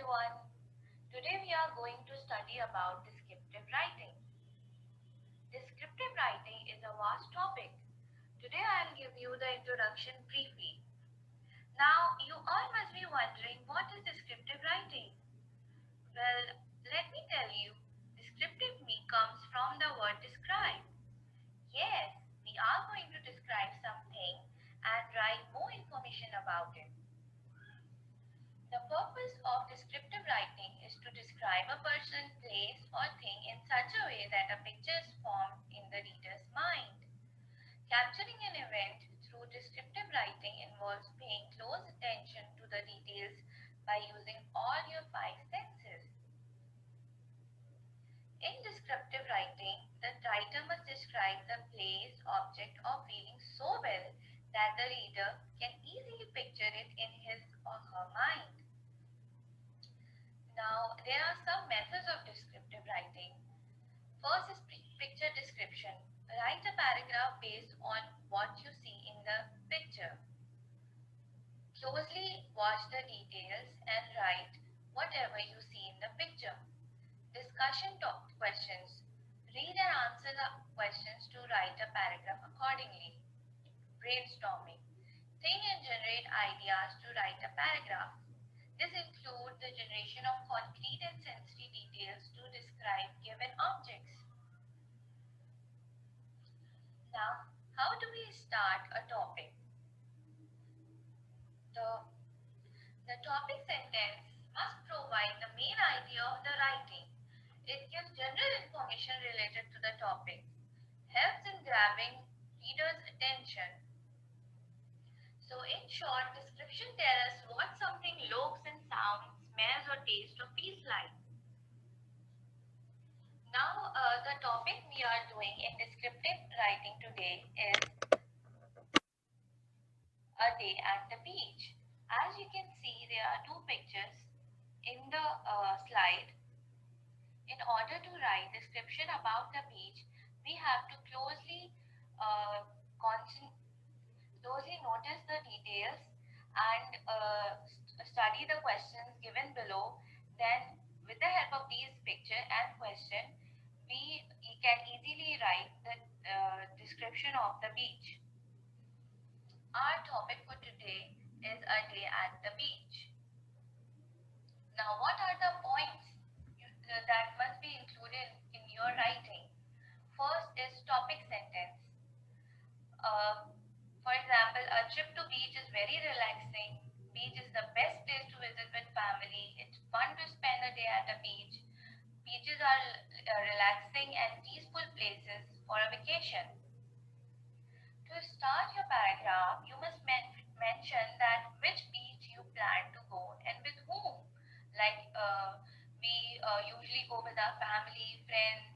everyone. Today we are going to study about descriptive writing. Descriptive writing is a vast topic. Today I'll give you the introduction briefly. Now you all must be wondering, what is descriptive writing? Well, let me tell you, descriptive comes from the word describe. Yes, we are going to describe something and write more information about it. The purpose of descriptive writing is to describe a person, place, or thing in such a way that a picture is formed in the reader's mind. Capturing an event through descriptive writing involves paying close attention to the details by using all your five senses. In descriptive writing, the writer must describe the place, object, or feeling so well that the reader can easily picture it in his or her mind. Now, there are some methods of descriptive writing. First is picture description. Write a paragraph based on what you see in the picture. Closely watch the details and write whatever you see in the picture. Discussion questions. Read and answer the questions to write a paragraph accordingly. Brainstorming. Think and generate ideas to write a paragraph. This includes the generation of concrete and sensory details to describe given objects. Now, how do we start a topic? The topic sentence must provide the main idea of the writing. It gives general information related to the topic, helps in grabbing readers' attention. So in short, description tells us what something looks and sounds, smells or tastes or feels like. Now the topic we are doing in descriptive writing today is a day at the beach. As you can see, there are two pictures in the slide. In order to write description about the beach, we have to closely notice the details and study the questions given below. Then with the help of these picture and question, we can easily write the description of the beach. Our topic for today is a day at the beach. Now, what are the points that must be included in your writing? First is topic sentence. For example, a trip to beach is very relaxing. Beach is the best place to visit with family. It's fun to spend a day at a beach. Beaches are relaxing and peaceful places for a vacation. To start your paragraph, you must mention that which beach you plan to go and with whom. Like we usually go with our family, friends.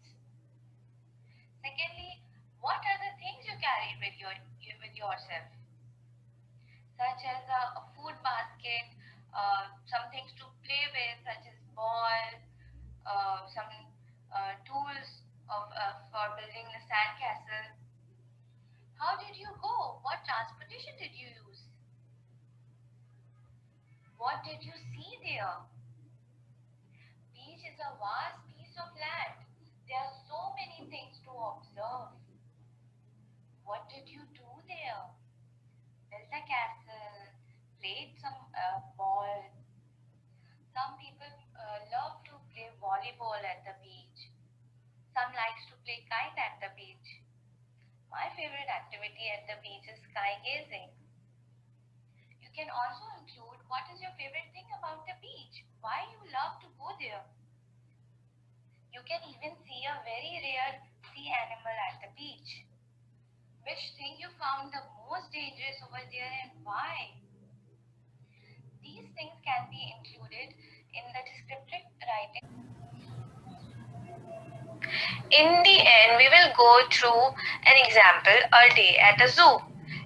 Secondly, what are the things you carry with yourself? Such as a food basket, some things to play with, such as ball, some tools for building the sandcastle. How did you go? What transportation did you use? What did you see there? Beach is a vast piece of land. There are so many things to observe. What did you do there? Built a castle, played some ball. Some people love to play volleyball at the beach. Some likes to play kite at the beach. My favorite activity at the beach is sky gazing. You can also include what is your favorite thing about the beach, why you love to go there. You can even see a very rare sea animal at the beach. Which thing you found the most dangerous over there and why? These things can be included in the descriptive writing. In the end, we will go through an example, a day at a zoo.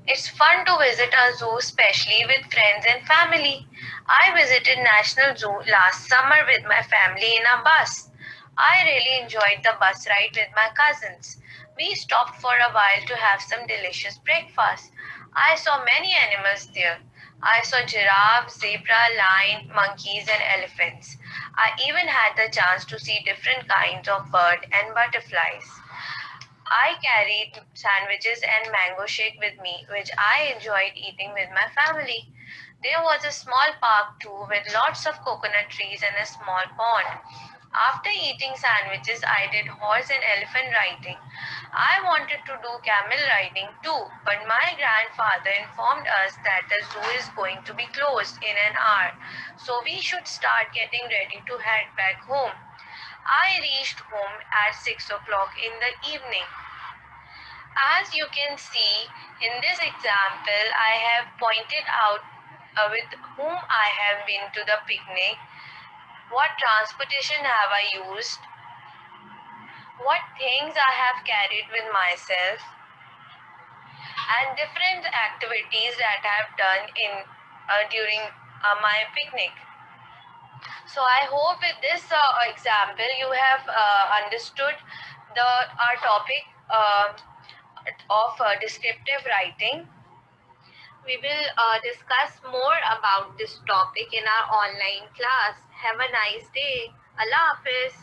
It's fun to visit a zoo, especially with friends and family. I visited National Zoo last summer with my family in a bus. I really enjoyed the bus ride with my cousins. We stopped for a while to have some delicious breakfast. I saw many animals there. I saw giraffes, zebra, lion, monkeys, and elephants. I even had the chance to see different kinds of bird and butterflies. I carried sandwiches and mango shake with me, which I enjoyed eating with my family. There was a small park too with lots of coconut trees and a small pond. After eating sandwiches, I did horse and elephant riding. I wanted to do camel riding too, but my grandfather informed us that the zoo is going to be closed in an hour, so we should start getting ready to head back home. I reached home at 6 o'clock in the evening. As you can see in this example, I have pointed out with whom I have been to the picnic, what transportation have I used, what things I have carried with myself, and different activities that I have done in during my picnic. So I hope with this example you have understood the our topic of descriptive writing. We will discuss more about this topic in our online class. Have a nice day. Allah Hafiz.